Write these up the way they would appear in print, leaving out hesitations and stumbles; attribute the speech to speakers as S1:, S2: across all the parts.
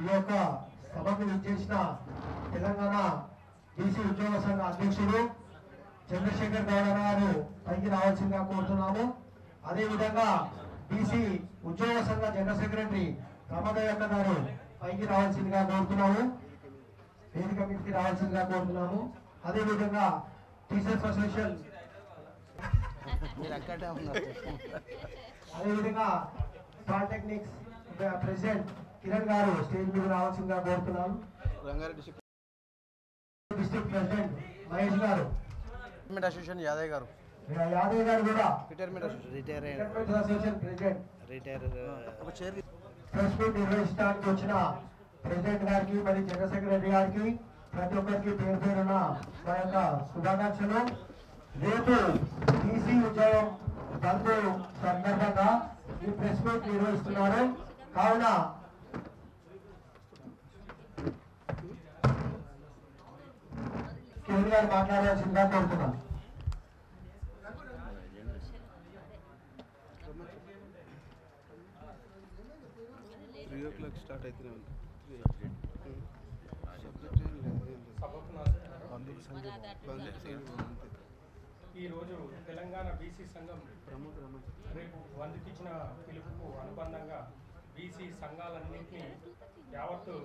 S1: ఈ యొక్క సభకు విచ్చేసిన తెలంగాణ బీసీ ఉద్యోగ సంఘ అధ్యక్షుడు చంద్రశేఖర్ గౌడ గారు పైకి రావాల్సిందిగా కోరుతున్నాము. అదేవిధంగా బీసీ ఉద్యోగ సంఘ జనరల్ సెక్రటరీ రమదయ్య గారు పైకి రావాల్సిందిగా కోరుతున్నాము, వేదిక మీదకి రావాల్సిందిగా కోరుతున్నాము. అదేవిధంగా టీచర్స్ అసోసియేషన్ అదేవిధంగా పాలిటెక్నిక్స్ ప్రెసిడెంట్ కిరణ్ గారు స్టేజ్ మీద రావాల్సిందిగా కోరుతున్నాము. డిస్ట్రిక్ట్ ప్రెసిడెంట్ మహేష్ గారు,
S2: అసోసియేషన్ యాదవ్ గారు
S1: కూడా
S2: retirement
S1: association president press meet నిర్వహించడానికి వచ్చిన ప్రెసిడెంట్ గారికి మరి జనరల్ సెక్రటరీ గారికి ప్రతి ఒక్కరికి పేరు పేరున మా యొక్క శుభాకాంక్షలు. రేపు బీసీ ఉద్యోగం బంద్ సందర్భంగా ఈ ప్రెస్ మీట్ నిర్వహిస్తున్నారు. కావున కిరణ్ గారు మాట్లాడాల్సిందిగా కోరుతున్నాను.
S2: స్టార్ట్ అవుతూనే ఉంది.
S3: ఈరోజు తెలంగాణ బీసీ సంఘం రేపు వందుకిచ్చిన పిలుపుకు అనుబంధంగా బీసీ సంఘాలన్నింటినీ యావత్తు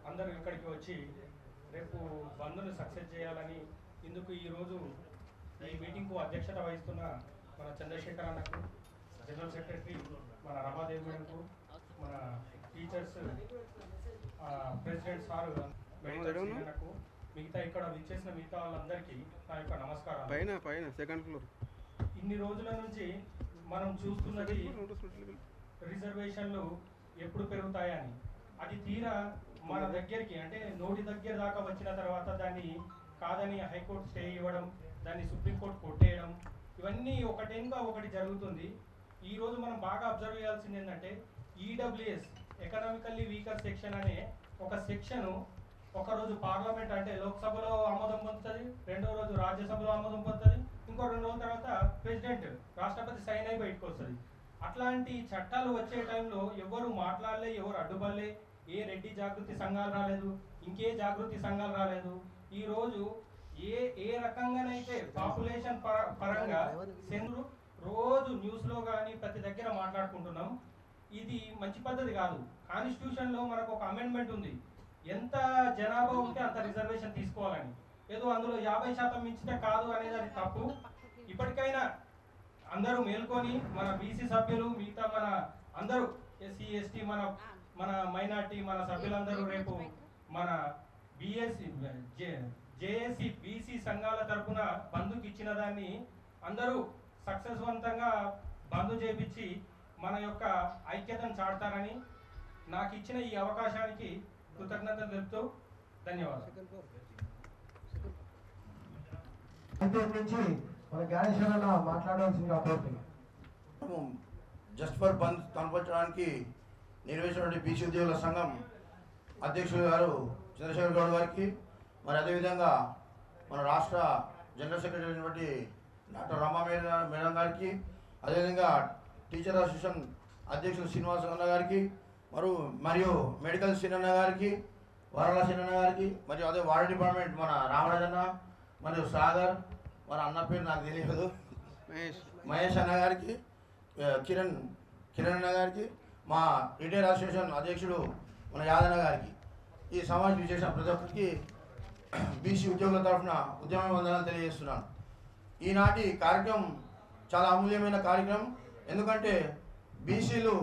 S3: అందరూ ఇక్కడికి వచ్చి రేపు బంద్ను సక్సెస్ చేయాలని ఇందుకు ఈరోజు ఈ మీటింగ్కు అధ్యక్షత వహిస్తున్న మన చంద్రశేఖర్ అన్నకు, జనరల్ సెక్రటరీ మన రమాదేవి మేడంకు, మన టీచర్స్ ప్రెసిడెంట్ సార్ అన్నకు, మిగతా ఇక్కడ విచ్చేసిన మిగతా వాళ్ళందరికీ నా యొక్క నమస్కారం.
S2: పైన సెకండ్ ఫ్లోర్.
S3: ఇన్ని రోజుల నుంచి మనం చూస్తున్నది రిజర్వేషన్లు ఎప్పుడు పెరుగుతాయని, అది తీరా మన దగ్గరికి అంటే నోటి దగ్గర దాకా వచ్చిన తర్వాత దాన్ని కాదని హైకోర్టు స్టే ఇవ్వడం, దాన్ని సుప్రీంకోర్టు కొట్టేయడం, ఇవన్నీ ఒకటేగా ఒకటి జరుగుతుంది. ఈరోజు మనం బాగా అబ్జర్వ్ చేయాల్సింది ఏంటంటే ఈడబ్ల్యూఎస్ ఎకనామికల్లీ వీకర్ సెక్షన్ అనే ఒక సెక్షను ఒకరోజు పార్లమెంట్ అంటే లోక్సభలో ఆమోదం పొందుతుంది, రెండో రోజు రాజ్యసభలో ఆమోదం పొందుతుంది, ఇంకో 2 రోజుల తర్వాత ప్రెసిడెంట్ రాష్ట్రపతి సైన్ అయి బయటకు వస్తుంది. అట్లాంటి చట్టాలు వచ్చే టైంలో ఎవరు మాట్లాడలే, ఎవరు అడ్డుపడలే, ఏ రెడ్డి జాగృతి సంఘాలు రాలేదు, ఇంకే జాగృతి సంఘాలు రాలేదు. ఈరోజు ఏ రకంగానైతే పాపులేషన్ పరంగా సెంద్రు రోజు న్యూస్లో కానీ ప్రతి దగ్గర మాట్లాడుకుంటున్నాం. ఇది మంచి పద్ధతి కాదు. కాన్స్టిట్యూషన్లో మనకు ఒక అమెండ్మెంట్ ఉంది, ఎంత జనాభా ఉంటే అంత రిజర్వేషన్ తీసుకోవాలని. ఏదో అందులో 50% మించితే కాదు అనేది అది తప్పు. ఇప్పటికైనా అందరూ మేల్కొని మన బీసీ సభ్యులు మిగతా మన అందరూ ఎస్సీ ఎస్టీ మన మైనార్టీ మన సభ్యులందరూ రేపు మన జేఏసీ బీసీ సంఘాల తరఫున బంధుకి ఇచ్చిన దాన్ని అందరూ సక్సెస్వంతంగా బంధు చేపించి మన యొక్క ఐక్యతను చాటుతారని నాకు ఇచ్చిన ఈ అవకాశానికి కృతజ్ఞతలు తెలుపుతూ ధన్యవాదాలు.
S1: నుంచి మన జ్ఞానేశ్వర మాట్లాడాల్సిందిగా కోరుతున్నాం.
S4: జస్ట్ ఫర్ బంద్ కనపరచడానికి నిర్వహించినటువంటి బీసీ ఉద్యోగుల సంఘం అధ్యక్షులు గారు చంద్రశేఖర్ గౌడ్ గారికి, మరి అదేవిధంగా మన రాష్ట్ర జనరల్ సెక్రటరీ అయినటువంటి డాక్టర్ రమా మేడం గారికి, అదేవిధంగా టీచర్ అసోసియేషన్ అధ్యక్షులు శ్రీనివాస అన్న గారికి, మరియు మెడికల్ సీనన్న గారికి, వరల సీనన్న గారికి, మరియు అదే వార్డ్ డిపార్ట్మెంట్ మన రామరాజన్న మరియు సాగర్, మన అన్న పేరు నాకు తెలియదు, మహేష్ అన్న గారికి, కిరణ్ అన్న గారికి, మా రిటైర్ అసోసియేషన్ అధ్యక్షుడు మన యాదన్న గారికి, ఈ సమావేశం విశేష ప్రతి ఒక్కరికి బీసీ ఉద్యోగుల తరఫున ఉద్యమ వందనాలు తెలియజేస్తున్నాను. ఈనాటి కార్యక్రమం చాలా అమూల్యమైన కార్యక్రమం. ఎందుకంటే బీసీలు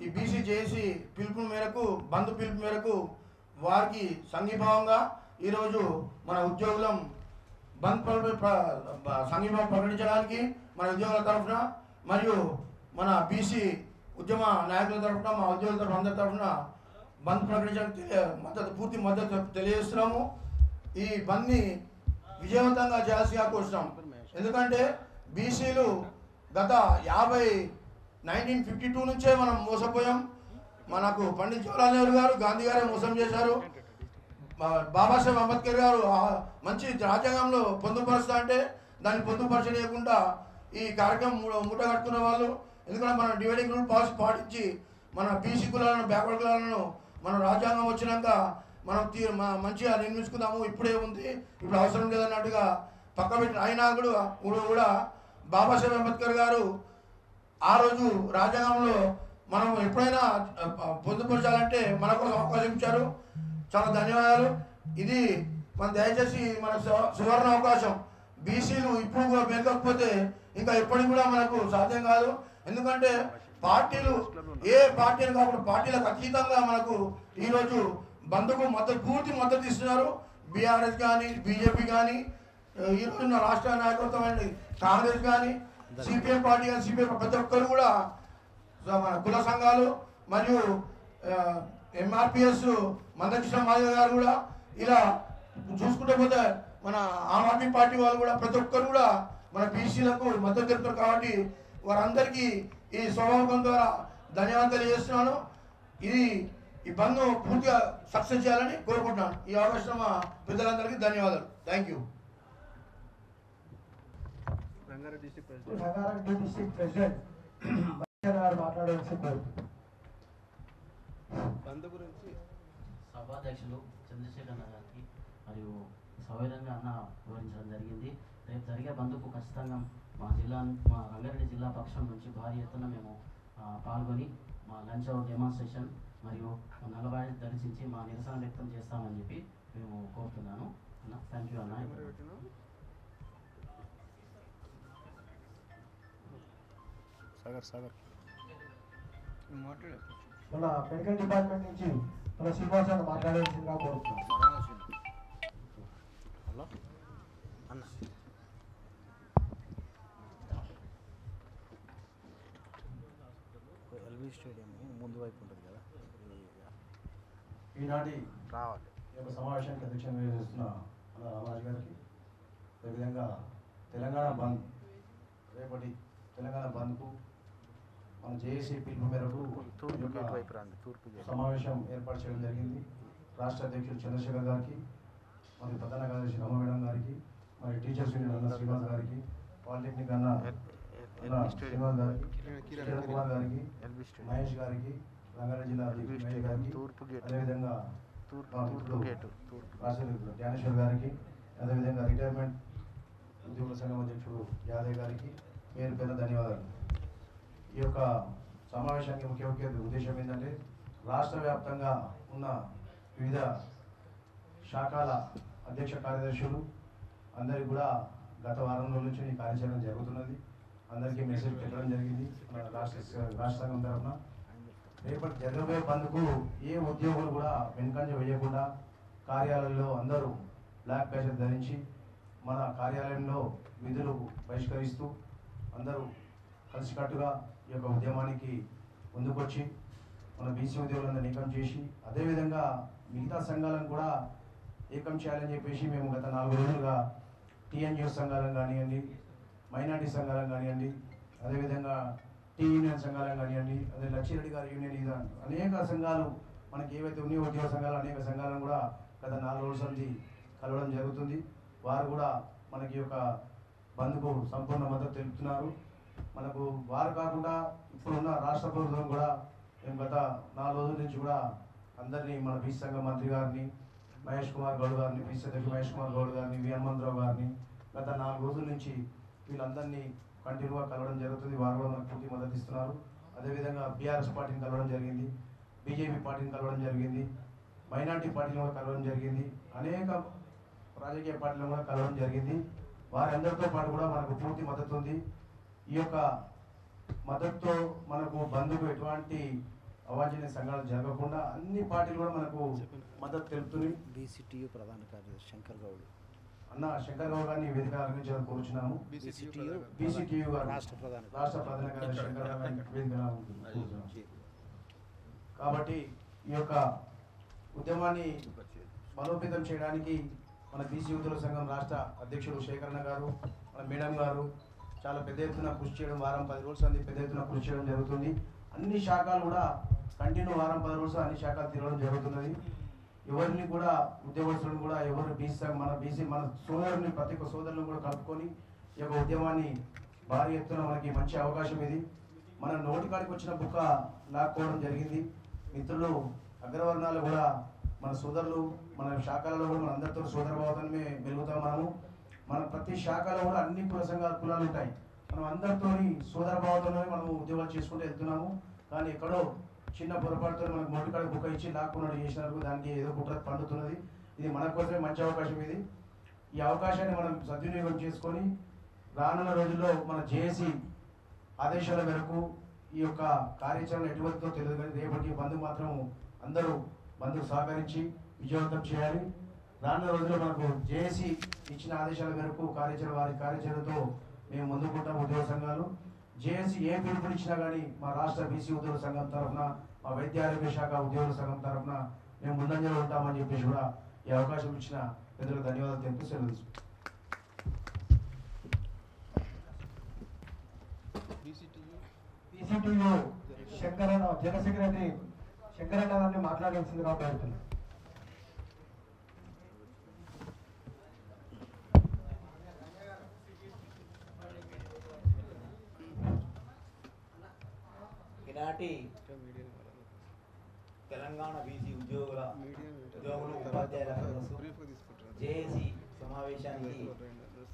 S4: ఈ బీసీ జేఏసీ పిలుపు మేరకు, బంధు పిలుపు మేరకు వారికి సంఘీభావంగా ఈరోజు మన ఉద్యోగులం బంద్ సంఘీభావం ప్రకటించడానికి మన ఉద్యోగుల తరఫున మరియు మన బీసీ ఉద్యమ నాయకుల తరఫున మా ఉద్యోగుల తరఫున అందరి తరఫున బంద్ ప్రకటించడానికి పూర్తి మద్దతు తెలియజేస్తున్నాము. ఈ బంద్ని విజయవంతంగా చేయాల్సిగా కోరుతున్నాం. ఎందుకంటే బీసీలు గత 1952 నుంచే మనం మోసపోయాం. మనకు పండిత్ జవహర్లాల్ నెహ్రూ గారు, గాంధీ గారే మోసం చేశారు. బాబాసాహెబ్ అంబేద్కర్ గారు మంచి రాజ్యాంగంలో పొందుపరుస్తా అంటే దాన్ని పొందుపరచలేకుండా ఈ కార్యక్రమం మూట కట్టుకున్న వాళ్ళు. ఎందుకంటే మన డివైడింగ్ రూల్ పాలసీ పాటించి మన బీసీ కులాలను, బ్యాక్వర్డ్ కులాలను మనం రాజ్యాంగం వచ్చినాక మనం మంచిగా నిర్మించుకుందాము, ఇప్పుడే ఉంది, ఇప్పుడు అవసరం లేదన్నట్టుగా పక్క పెట్టిన అయినా కూడా బాబాసాహెబ్ అంబేద్కర్ గారు ఆ రోజు రాజ్యాంగంలో మనం ఎప్పుడైనా పొందుపరచాలంటే మన కోసం అవకాశం ఇచ్చారు. చాలా ధన్యవాదాలు. ఇది మన దయచేసి మన సువర్ణ అవకాశం. బీసీలు ఇప్పుడు కూడా మేకపోతే ఇంకా ఎప్పటికి కూడా మనకు సాధ్యం కాదు. ఎందుకంటే పార్టీలు ఏ పార్టీలు కాకుండా పార్టీలకు అతీతంగా మనకు ఈరోజు బంధుకు పూర్తి మద్దతు ఇస్తున్నారు. బీఆర్ఎస్ కానీ, బీజేపీ కానీ, ఈరోజు రాష్ట్ర నాయకత్వం కాంగ్రెస్ కానీ, సిపిఎం పార్టీ కానీ, సిపిఎం ప్రతి ఒక్కరు కూడా మన కుల సంఘాలు మరియు ఎంఆర్పిఎస్ మందకృష్ణ మాధవ్ గారు కూడా ఇలా చూసుకుంటే పోతే మన ఆమ్ ఆద్మీ పార్టీ వాళ్ళు కూడా ప్రతి ఒక్కరు కూడా మన బీసీలకు మద్దతు తెలుపుతారు. కాబట్టి వారందరికీ ఈ స్వభావం ద్వారా ధన్యవాదాలు తెలియజేస్తున్నాను. ఈ బంద్ పూర్తిగా సక్సెస్ చేయాలని కోరుకుంటున్నాను. ఈ అవకాశం మా పెద్దలందరికీ ధన్యవాదాలు. Thank you.
S2: Rangareddy
S1: district president మాట్లాడాల్సింది.
S2: బంద్ గురించి
S5: సభాధ్యక్షులు చంద్రశేఖర్ గారికి మరియు సౌకర్యంగా అన్న వివరించడం జరిగింది. రేపు జరిగే బంద్కు ఖచ్చితంగా మా రంగారెడ్డి జిల్లా పక్షం నుంచి భారీ ఎత్తున మేము పాల్గొని మా లంచ్ అవర్ డెమాన్స్ట్రేషన్ మరియు నల్లబాడి దర్శించి మా నిరసన వ్యక్తం చేస్తామని చెప్పి మేము కోరుతున్నాను. అన్న థ్యాంక్ యూ అన్న.
S2: సాగర్ మాట్లాడారు.
S1: మన మెడికల్ డిపార్ట్మెంట్ నుంచి మన శ్రీనివాసాన్ని మాట్లాడాల్సిందిగా కోరుతున్నాం.
S2: హలో అన్న, ఎల్బీ స్టేడియం ముందు వైపు ఉంటుంది కదా,
S1: ఈనాటి
S2: రావాలి
S1: ఈ యొక్క సమావేశానికి అధ్యక్షంగా చేస్తున్న మన రామరాజు గారికి, అదేవిధంగా తెలంగాణ బంద్ రేపటి తెలంగాణ బంద్కు మన జేఏసీ పిలుపు మేరకు సమావేశం ఏర్పాటు చేయడం జరిగింది. రాష్ట్ర అధ్యక్షుడు చంద్రశేఖర్ గారికి, మరి ప్రధాన కార్యదర్శి రమ మేడం గారికి, మరి టీచర్స్ యూనియన్ అన్న శ్రీనివాస్ గారికి, పాలిటెక్నిక్ అన్న శ్రీనివాస్ గారికి, కిరణ్ కుమార్ గారికి, మహేష్ గారికి, రంగారెడ్డి జిల్లా అధ్యక్షుడు మహేష్ గారికి, అదేవిధంగా రాష్ట్ర జ్ఞానేశ్వర్ గారికి, అదేవిధంగా రిటైర్మెంట్ ఉద్యోగుల సంఘం అధ్యక్షుడు యాదవ్ గారికి పేరు పేరు ధన్యవాదాలు. ఈ యొక్క సమావేశానికి ముఖ్య ఉద్దేశం ఏంటంటే రాష్ట్ర వ్యాప్తంగా ఉన్న వివిధ శాఖల అధ్యక్ష కార్యదర్శులు అందరికీ కూడా గత వారం రోజుల నుంచి ఈ కార్యాచరణ జరుగుతున్నది. అందరికీ మెసేజ్ పెట్టడం జరిగింది మన రాష్ట్ర సంఘం తరఫున. రేపటి జరగబోయే బంద్కు ఏ ఉద్యోగులు కూడా వెనుకంజ వేయకుండా కార్యాలయంలో అందరూ బ్లాక్ ప్యాచెస్ ధరించి మన కార్యాలయంలో విధులు బహిష్కరిస్తూ అందరూ కలిసికట్టుగా ఈ యొక్క ఉద్యమానికి ముందుకొచ్చి మన బీసీ ఉద్యోగులందరూ ఏకం చేసి, అదేవిధంగా మిగతా సంఘాలను కూడా ఏకం చేయాలని చెప్పేసి మేము గత 4 రోజులుగా టీఎన్జిఓ సంఘాలను కానివ్వండి, మైనార్టీ సంఘాలను కానివ్వండి, అదేవిధంగా టీ యూనియన్ సంఘాలను కానివ్వండి, అదే లచ్చిరెడ్డి గారి యూనియన్, ఇది అనేక సంఘాలు మనకి ఏవైతే ఉన్నాయో ఉద్యోగ సంఘాలు అనేక సంఘాలను కూడా గత 4 రోజుల నుంచి కలవడం జరుగుతుంది. వారు కూడా మనకి యొక్క బంద్కు సంపూర్ణ మద్దతు తెలుపుతున్నారు. మనకు వారు కాకుండా ఇప్పుడున్న రాష్ట్ర ప్రభుత్వం కూడా మేము గత 4 రోజుల నుంచి కూడా అందరినీ మన బీసీ సంఘ మంత్రి గారిని, మహేష్ కుమార్ గౌడ్ గారిని, బీసీ అధ్యక్షుడు మహేష్ కుమార్ గౌడ్ గారిని, వి హనుమంతరావు గారిని గత 4 రోజుల నుంచి వీళ్ళందరినీ కంటిన్యూగా కలవడం జరుగుతుంది. వారు కూడా మనకు పూర్తి మద్దతు ఇస్తున్నారు. అదేవిధంగా బీఆర్ఎస్ పార్టీని కలవడం జరిగింది, బీజేపీ పార్టీని కలవడం జరిగింది, మైనార్టీ పార్టీని కూడా కలవడం జరిగింది, అనేక రాజకీయ పార్టీలను కూడా కలవడం జరిగింది. వారందరితో పాటు కూడా మనకు పూర్తి మద్దతు ఉంది. ఈ యొక్క మద్దతుతో మనకు బంధుకు ఎటువంటి అవాంఛనీయ సంఘటనలు జరగకుండా అన్ని పార్టీలు కూడా మనకు మద్దతు తెలుపుతున్నాయి.
S2: బీసీటీయూ ప్రధాన కార్యదర్శి శంకర్ గౌడ్
S1: అన్న శంకర్ గౌడ్ గారిని వేదిక అలంకరించాలని కోరుచున్నాము. బీసీటీయూ గారు రాష్ట్ర ప్రధాన కార్యదర్శి శంకర్ గౌడ్ గారిని వేదిక అలంకరించాము. కాబట్టి ఈ యొక్క ఉద్యమాన్ని బలోపేతం చేయడానికి మన బీసీ ఉద్యోగుల సంఘం రాష్ట్ర అధ్యక్షుడు శేఖరణ గారు, మన మేడం గారు చాలా పెద్ద ఎత్తున కృషి చేయడం, వారం 10 రోజులు అంది పెద్ద ఎత్తున కృషి చేయడం జరుగుతుంది. అన్ని శాఖలు కూడా కంటిన్యూ వారం 10 రోజులు అన్ని శాఖలు తిరగడం జరుగుతున్నది. ఎవరిని కూడా ఉద్యోగస్తులను కూడా ఎవరు మన సోదరుని ప్రతి ఒక్క సోదరులను కూడా కలుపుకొని ఈ యొక్క ఉద్యమాన్ని భారీ ఎత్తున మనకి మంచి అవకాశం ఇది. మన నోటికాడికి వచ్చిన బుక్క లాక్కోవడం జరిగింది. మిత్రులు
S4: అగ్రవర్ణాలు కూడా మన సోదరులు, మన శాఖలలో కూడా మన అందరితో సోదరభావంతో మెలుగుతాం. మన ప్రతి శాఖలో కూడా అన్ని కుల సంఘాల కులాలు ఉంటాయి. మనం అందరితో సోదరభావంతోనే మనం ఉద్యోగాలు చేసుకుంటూ వెళ్తున్నాము. కానీ ఎక్కడో చిన్న పొరపాటుతో మనకు మొదటికాడ బుక్క ఇచ్చి లాక్కున్నాడు చేసినారు. దానికి ఏదో కుట్ర పండుతున్నది. ఇది మన కోసమే మంచి అవకాశం. ఈ అవకాశాన్ని మనం సద్వినియోగం చేసుకొని రానున్న రోజుల్లో మన జేఏసీ ఆదేశాల మేరకు ఈ యొక్క కార్యాచరణ ఎటువంటిదో తెలియదు, కానీ రేపటికి బంధు మాత్రం అందరూ బంధుకు సహకరించి విజయవంతం చేయాలి. రానున్న రోజుల్లో మనకు జేఏసీ ఇచ్చిన ఆదేశాల మేరకు వారి కార్యాచరణతో మేము ముందుకుంటాం. ఉద్యోగ సంఘాలు జేఏసీ ఏ పిలుపుని ఇచ్చినా కానీ మా రాష్ట్ర బీసీ ఉద్యోగ సంఘం తరఫున, మా వైద్య ఆరోగ్య శాఖ ఉద్యోగ సంఘం తరఫున మేము ముందంజలో ఉంటామని చెప్పేసి కూడా ఈ అవకాశం ఇచ్చిన పెద్దలకు ధన్యవాదాలు తెలుపుతూ సెలవు తీసుకుంటాం.
S1: బీసీటీయూ శంకరన్న జనరల్ సెక్రటరీ శంకరన్న గారిని మాట్లాడాల్సిందిగా కోరుతున్నాను.
S6: ఈనాటి తెలంగాణ బీసీ ఉద్యోగులు ఉపాధ్యాయుల జేఏసీ సమావేశానికి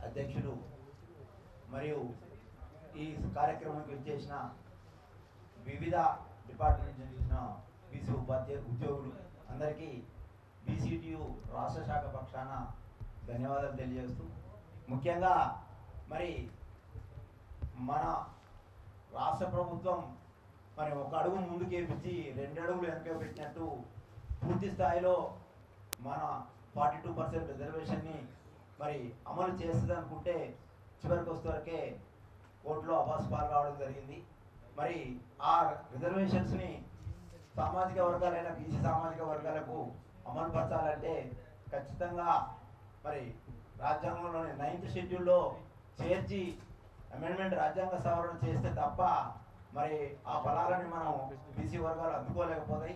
S6: అధ్యక్షులు మరియు ఈ కార్యక్రమానికి వచ్చేసిన వివిధ డిపార్ట్మెంట్ నుంచి వచ్చిన బీసీ ఉద్యోగులు అందరికీ బీసీటీయూ రాష్ట్ర శాఖ పక్షాన ధన్యవాదాలు తెలియజేస్తూ, ముఖ్యంగా మరి మన రాష్ట్ర ప్రభుత్వం మరి ఒక అడుగు ముందుకు వేపించి 2 అడుగులు వెనక పెట్టినట్టు పూర్తి స్థాయిలో మన 42% రిజర్వేషన్ని మరి అమలు చేస్తుంది అనుకుంటే చివరికి వస్తేవరకే కోర్టులో అబాస్ పాలు కావడం జరిగింది. మరి ఆ రిజర్వేషన్స్ని సామాజిక వర్గాలైన బీసీ సామాజిక వర్గాలకు అమలు పరచాలంటే ఖచ్చితంగా మరి రాజ్యాంగంలోని 9th షెడ్యూల్లో చేర్చి అమెండ్మెంట్ రాజ్యాంగ సవరణ చేస్తే తప్ప మరి ఆ ఫలాలని మనం బీసీ వర్గాలు అందుకోలేకపోతాయి.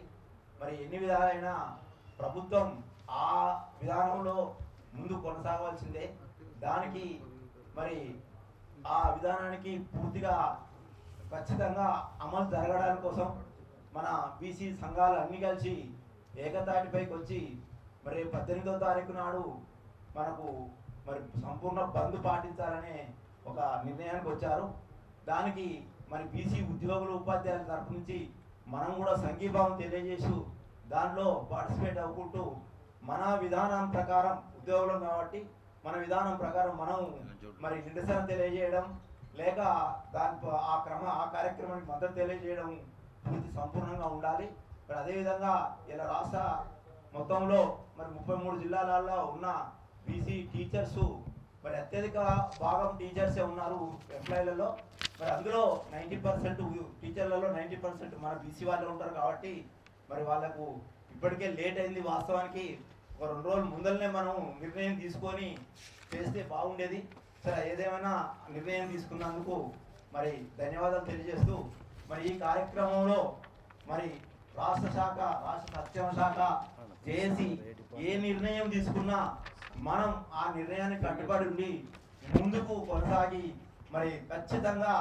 S6: మరి ఎన్ని విధాలైనా ప్రభుత్వం ఆ విధానంలో ముందు కొనసాగవలసిందే. దానికి మరి ఆ విధానానికి పూర్తిగా ఖచ్చితంగా అమలు జరగడానికి కోసం మన బీసీ సంఘాలు అన్నీ కలిసి ఏకతాటిపైకి వచ్చి మరి 18వ తారీఖు నాడు మనకు మరి సంపూర్ణ బంద్ పాటించాలనే ఒక నిర్ణయానికి వచ్చారు. దానికి మరి బీసీ ఉద్యోగులు ఉపాధ్యాయుల తరపు నుంచి మనం కూడా సంఘీభావం తెలియజేస్తూ దానిలో పార్టిసిపేట్ అవ్వుకుంటూ మన విధానం ప్రకారం ఉద్యోగులం కాబట్టి మన విధానం ప్రకారం మనం మరి నిరసన తెలియజేయడం లేక ఆ కార్యక్రమానికి మద్దతు తెలియజేయడం పూర్తి సంపూర్ణంగా ఉండాలి. మరి అదేవిధంగా ఇలా రాష్ట్ర మొత్తంలో మరి 33 జిల్లాలలో ఉన్న బీసీ టీచర్స్ మరి అత్యధిక భాగం టీచర్సే ఉన్నారు ఎంప్లాయీలలో. మరి అందులో 90% టీచర్లలో 90% మన బీసీ వాళ్ళు ఉంటారు కాబట్టి మరి వాళ్ళకు ఇప్పటికే లేట్ అయింది. వాస్తవానికి ఒక 2 రోజుల ముందరనే మనం నిర్ణయం తీసుకొని చేస్తే బాగుండేది. సరే, ఏదేమైనా నిర్ణయం తీసుకున్నందుకు మరి ధన్యవాదాలు తెలియజేస్తూ మరి ఈ కార్యక్రమంలో మరి రాష్ట్ర సత్యమ శాఖ జేఏసీ ఏ నిర్ణయం తీసుకున్నా మనం ఆ నిర్ణయాన్ని కట్టుబడి ఉండి ముందుకు కొనసాగి మరి ఖచ్చితంగా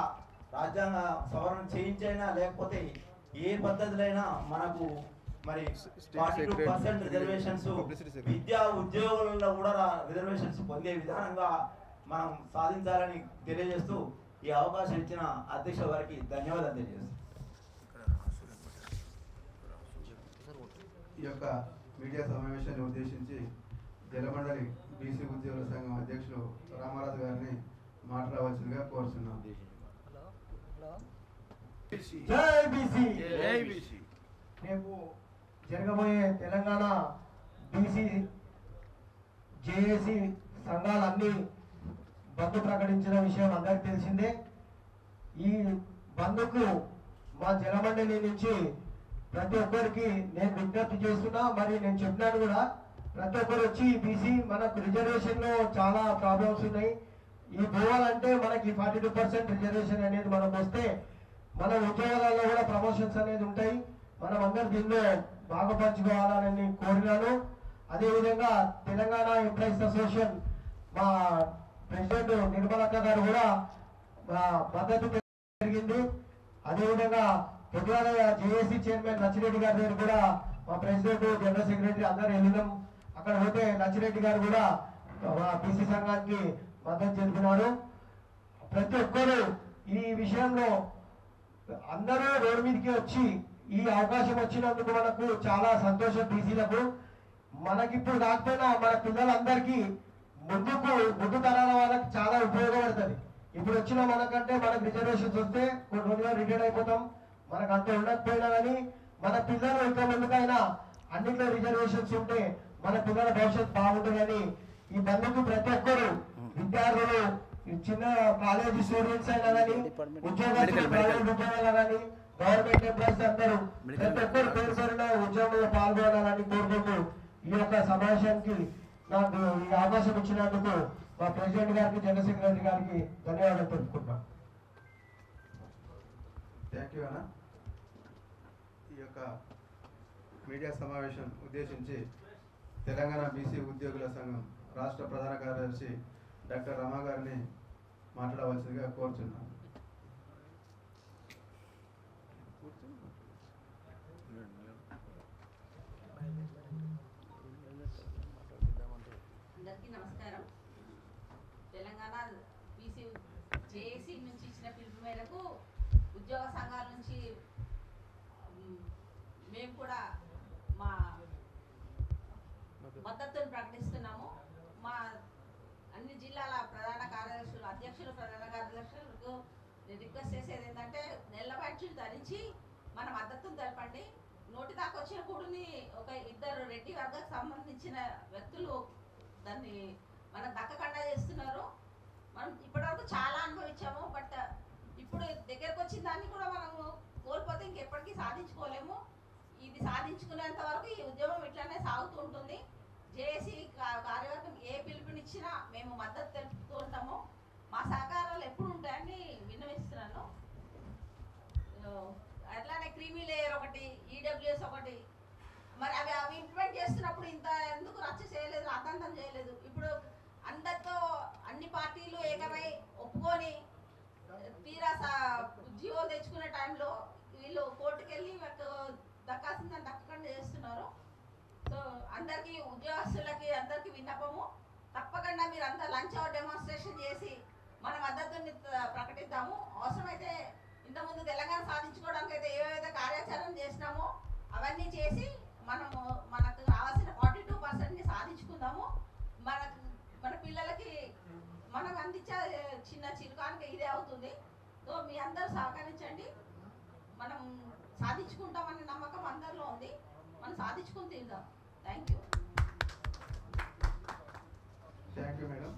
S6: రాజ్యాంగ సవరణ చేయించైనా లేకపోతే ఏ పద్ధతులైనా మనకు మరి 42% రిజర్వేషన్స్ విద్యా ఉద్యోగులలో కూడా రిజర్వేషన్స్ పొందే విధానంగా మనం సాధించాలని తెలియజేస్తూ ఈ అవకాశం ఇచ్చిన అధ్యక్షుల వారికి ధన్యవాదాలు తెలియజేస్తాం.
S7: ఈ యొక్క మీడియా సమావేశాన్ని ఉద్దేశించి జలమండలి బీసీ ఉద్యోగుల సంఘం అధ్యక్షులు రామారాజు గారిని మాట్లాడవలసిందిగా కోరుతున్నాం.
S1: జై బీసీ. రేపు జరగబోయే తెలంగాణ బీసీ జేఏసీ సంఘాలన్నీ బంద్ ప్రకటించిన విషయం అందరికి తెలిసిందే. ఈ బంద్కు మా జలమండలి నుంచి ప్రతి ఒక్కరికి నేను విజ్ఞప్తి చేస్తున్నా. మరి నేను చెప్పినాను కూడా, ప్రతి ఒక్కరు వచ్చి బీసీ మనకు రిజర్వేషన్ లో చాలా ప్రాబ్లమ్స్ ఉన్నాయి. ఈ పోవాలంటే మనకి 42% రిజర్వేషన్ అనేది మనకు వస్తే మన ఉద్యోగాలలో కూడా ప్రమోషన్స్ అనేది ఉంటాయి. మనం అందరు దీనిలో భాగపంచుకోవాలని కోరినాను. అదేవిధంగా తెలంగాణ ఎంప్లాయీస్ అసోసియేషన్ మా ప్రెసిడెంట్ నిర్మలక్క గారు కూడా మద్దతు జరిగింది. అదేవిధంగా పొద్దుగాల జేఏసీ చైర్మన్ నచ్చిరెడ్డి గారి దగ్గర కూడా మా ప్రెసిడెంట్ జనరల్ సెక్రటరీ అందరూ వెళ్ళినాం. అక్కడ పోతే లచ్చిరెడ్డి గారు కూడా బీసీ సంఘానికి మద్దతు తెలిపినారు. ప్రతి ఒక్కరు ఈ విషయంలో అందరూ రోడ్డు మీదకి వచ్చి ఈ అవకాశం వచ్చినందుకు మనకు చాలా సంతోషం. బీసీలకు మనకిప్పుడు కాకపోయినా మన పిల్లలందరికీ ముందు తరాల వాళ్ళకి చాలా ఉపయోగపడుతుంది. ఇప్పుడు వచ్చిన మనకంటే మనకు రిజర్వేషన్స్ వస్తే కొన్ని రోజులు రిటైర్ అయిపోతాం. మనకు అంత ఉండకపోయినా కానీ మన పిల్లలు ఇంకా ముందుకైనా అన్నింటిలో రిజర్వేషన్స్ ఉంటే మన పిల్లల భవిష్యత్తు బాగుంటుందని ఈ బంధుకు ప్రతి ఒక్కరు విద్యార్థులు చిన్న కాలేజీ స్టూడెంట్స్ అయినా కానీ ఉద్యోగాలు కానీ గవర్నమెంట్ ఎంప్లాయీస్ అందరూ ప్రతి ఒక్కరు పేరు పేరున ఉద్యోగంలో పాల్గొనాలని కోరుకుంటూ ఈ యొక్క సమావేశానికి నాకు ఈ అవకాశం ఇచ్చినందుకు మా ప్రెసిడెంట్ గారికి జనరల్ సెక్రటరీ గారికి ధన్యవాదాలు తెలుపుకుంటాం.
S7: థ్యాంక్ యూ అన్న. ఈ యొక్క మీడియా సమావేశం ఉద్దేశించి తెలంగాణ బీసీ ఉద్యోగుల సంఘం రాష్ట్ర ప్రధాన కార్యదర్శి డాక్టర్ రమా గారిని మాట్లాడవలసిందిగా కోరుచున్నాను.
S8: అందరికీ నమస్కారం. తెలంగాణ బీసీ జేఏసీ నుంచి ఇచ్చిన పిలుపు మేరకు ఉద్యోగ సంఘాల నుంచి మేము కూడా మా మద్దతును ప్రకటిస్తున్నాము. మా అన్ని జిల్లాల ప్రధాన కార్యదర్శులు అధ్యక్షులు ప్రధాన కార్యదర్శులకు రిక్వెస్ట్ చేసేది ఏంటంటే నెల బ్యాడ్జీలు ధరించి మన మద్దతును తెలపండి. నోటి దాకా వచ్చిన కూడుని ఒక ఇద్దరు రెడ్డి వర్గానికి సంబంధించిన వ్యక్తులు దాన్ని మనకు దక్కకుండా చేస్తున్నారు. మనం ఇప్పటివరకు చాలా అనుభవించాము. బట్ ఇప్పుడు దగ్గరకు వచ్చిన దాన్ని కూడా మనము కోల్పోతే ఇంకెప్పటికీ సాధించుకోలేము. ఇది సాధించుకునేంత వరకు ఈ ఉద్యమం ఇట్లానే సాగుతూ ఉంటుంది. జేఏసీ కార్యవర్గం ఏ పిలుపునిచ్చినా మేము మద్దతు తెలుపుతూ ఉంటాము. మా సహకారాలు ఎప్పుడు ఉంటాయని విన్నవిస్తున్నాను. అట్లానే క్రీమీ లేయర్ ఒకటి, ఈడబ్ల్యూఎస్ ఒకటి, మరి అవి ఇంప్లిమెంట్ చేస్తున్నప్పుడు ఇంత ఎందుకు రచ్చ చేయలేదు, రాద్ధాంతం చేయలేదు. ఇప్పుడు అందరితో అన్ని పార్టీలు ఏకమై ఒప్పుకొని తీరా జీవో తెచ్చుకునే టైంలో వీళ్ళు కోర్టుకెళ్ళి దక్కాల్సిందని దక్కకుండా చేస్తున్నారు. సో అందరికీ ఉద్యోగస్తులకి అందరికీ విన్నపము, తప్పకుండా మీరు అంతా లంచ్ అవర్ డెమాన్స్ట్రేషన్ చేసి మన మద్దతుని ప్రకటిద్దాము. అవసరమైతే ఇంతకుముందు తెలంగాణ సాధించుకోవడానికి అయితే ఏవైతే కార్యాచరణ చేసినామో అవన్నీ చేసి మనకు రావాల్సిన 42% సాధించుకుందాము. మన పిల్లలకి మనం అందించే చిన్న చిరుకానికి ఇదే అవుతుంది. సో మీ అందరూ సహకరించండి. మనం సాధించుకుంటామనే నమ్మకం అందరిలో ఉంది. మనం సాధించుకుని తీద్దాం. Thank you.
S7: Thank you madam.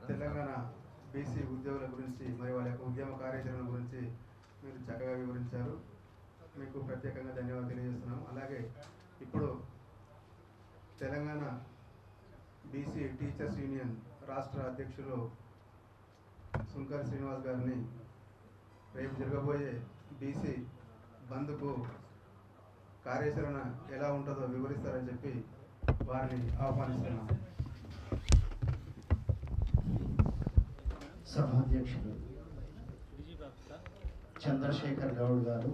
S7: Telangana BC ఉద్యోగుల గురించి మరి వాళ్ళ యొక్క ఉద్యమ కార్యాచరణ గురించి మీరు చక్కగా వివరించారు. మీకు ప్రత్యేకంగా ధన్యవాదాలు తెలియజేస్తున్నాం. అలాగే ఇప్పుడు తెలంగాణ బీసీ టీచర్స్ యూనియన్ రాష్ట్ర అధ్యక్షులు సుంకర్ శ్రీనివాస్ గారిని రేపు జరగబోయే బీసీ బంద్కు కార్యాచరణ ఎలా ఉంటుందో వివరిస్తారని చెప్పి వారిని ఆహ్వానిస్తున్నాం.
S9: సభాధ్యక్షులు చంద్రశేఖర్ గౌడ్ గారు.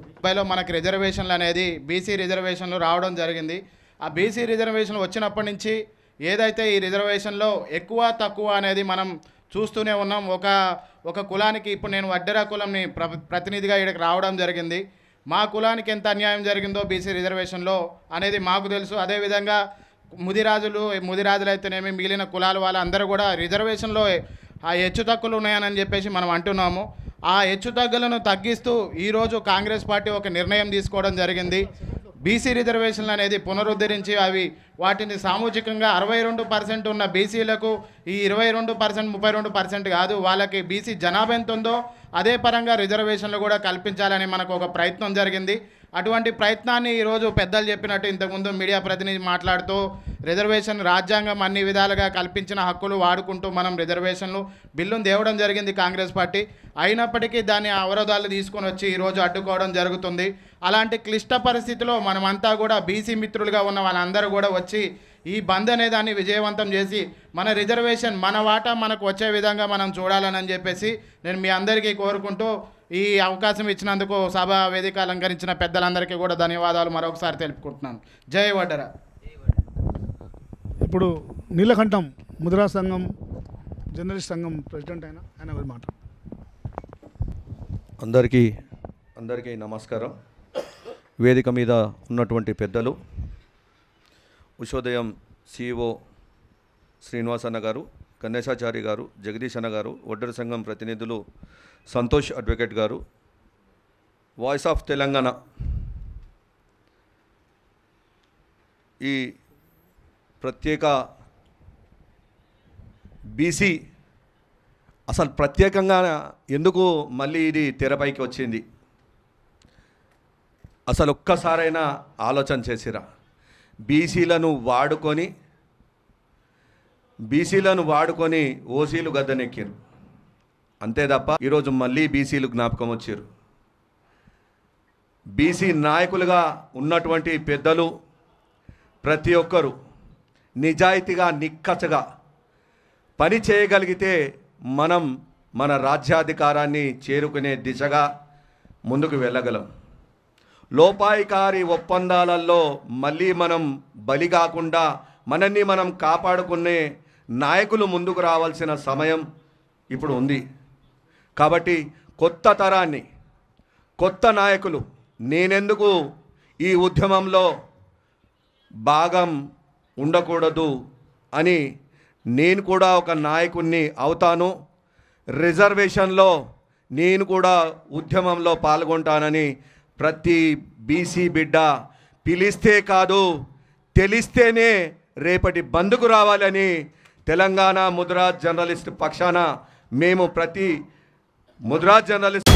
S10: మనకి రిజర్వేషన్లు అనేది బీసీ రిజర్వేషన్లు రావడం జరిగింది. ఆ బీసీ రిజర్వేషన్లు వచ్చినప్పటి నుంచి ఏదైతే ఈ రిజర్వేషన్లో ఎక్కువ తక్కువ అనేది మనం చూస్తూనే ఉన్నాం. ఒక కులానికి ఇప్పుడు నేను వడ్డెర కులంని ప్రతినిధిగా ఇక్కడికి రావడం జరిగింది. మా కులానికి ఎంత అన్యాయం జరిగిందో బీసీ రిజర్వేషన్లో అనేది మాకు తెలుసు. అదేవిధంగా ముదిరాజులు అయితేనేమి మిగిలిన కులాల వాళ్ళందరూ కూడా రిజర్వేషన్లో ఆ హెచ్చుతగ్గులు ఉన్నాయని చెప్పేసి మనం అంటున్నాము. ఆ హెచ్చుతగ్గులను తగ్గిస్తూ ఈరోజు కాంగ్రెస్ పార్టీ ఒక నిర్ణయం తీసుకోవడం జరిగింది. బీసీ రిజర్వేషన్లు అనేది పునరుద్ధరించి వాటిని సామూహికంగా 62% ఉన్న బీసీలకు ఈ 22% 32% కాదు, వాళ్ళకి బీసీ జనాభా ఎంత ఉందో అదే పరంగా రిజర్వేషన్లు కూడా కల్పించాలని మనకు ఒక ప్రయత్నం జరిగింది. అటువంటి ప్రయత్నాన్ని ఈరోజు పెద్దలు చెప్పినట్టు ఇంతకుముందు మీడియా ప్రతినిధి మాట్లాడుతూ రిజర్వేషన్ రాజ్యాంగం అన్ని విధాలుగా కల్పించిన హక్కులు వాడుకుంటూ మనం రిజర్వేషన్లు బిల్లును తేవడం జరిగింది కాంగ్రెస్ పార్టీ. అయినప్పటికీ దాన్ని అవరోధాలు తీసుకొని వచ్చి ఈరోజు అడ్డుకోవడం జరుగుతుంది. అలాంటి క్లిష్ట పరిస్థితిలో మనమంతా కూడా బీసీ మిత్రులుగా ఉన్న వాళ్ళందరూ కూడా వచ్చి ఈ బంద్ అనే దాన్ని విజయవంతం చేసి మన రిజర్వేషన్ మన వాటా మనకు వచ్చే విధంగా మనం చూడాలని చెప్పేసి నేను మీ అందరికీ కోరుకుంటూ ఈ అవకాశం ఇచ్చినందుకు సభా వేదిక అలంకరించిన పెద్దలందరికీ కూడా ధన్యవాదాలు మరొకసారి తెలుపుకుంటున్నాను. జై వడ్డెర.
S11: ఇప్పుడు నీలకంఠం ముద్రా సంఘం జర్నలిస్ట్ సంఘం ప్రెసిడెంట్ ఆయన మాట.
S12: అందరికీ నమస్కారం. వేదిక మీద ఉన్నటువంటి పెద్దలు, ఉషోదయం CEO శ్రీనివాస్ అన్న గారు, గణేశాచారి గారు, జగదీష్ అన్న గారు, వడ్డెర సంఘం ప్రతినిధులు సంతోష్ అడ్వకేట్ గారు, వాయిస్ ఆఫ్ తెలంగాణ, ఈ ప్రత్యేక బీసీ అసలు ప్రత్యేకంగా ఎందుకు మళ్ళీ ఇది తెరపైకి వచ్చింది? అసలు ఒక్కసారైనా ఆలోచన చేసిరా? బీసీలను వాడుకొని ఓసీలు గద్దెనెక్కారు అంతే తప్ప ఈరోజు మళ్ళీ బీసీలు జ్ఞాపకం వచ్చారు. బీసీ నాయకులుగా ఉన్నటువంటి పెద్దలు ప్రతి ఒక్కరు నిజాయితీగా నిక్కచ్చగా పని చేయగలిగితే మనం మన రాజ్యాధికారాన్ని చేరుకునే దిశగా ముందుకు వెళ్ళగలం. లోపాయికారి ఒప్పందాలలో మళ్ళీ మనం బలి కాకుండా మనల్ని మనం కాపాడుకునే నాయకులు ముందుకు రావాల్సిన సమయం ఇప్పుడు ఉంది. కాబట్టి కొత్త తరాన్ని, కొత్త నాయకులు నేనెందుకు ఈ ఉద్యమంలో భాగం ఉండకూడదు అని నేను కూడా ఒక నాయకుడిని అవుతాను, రిజర్వేషన్లో నేను కూడా ఉద్యమంలో పాల్గొంటానని ప్రతి బీసీ బిడ్డ పిలిస్తే కాదు తెలిస్తేనే రేపటి బంద్కు రావాలని తెలంగాణ ముద్రా జర్నలిస్ట్ పక్షాన మేము ప్రతి ముద్రా జర్నలిస్ట్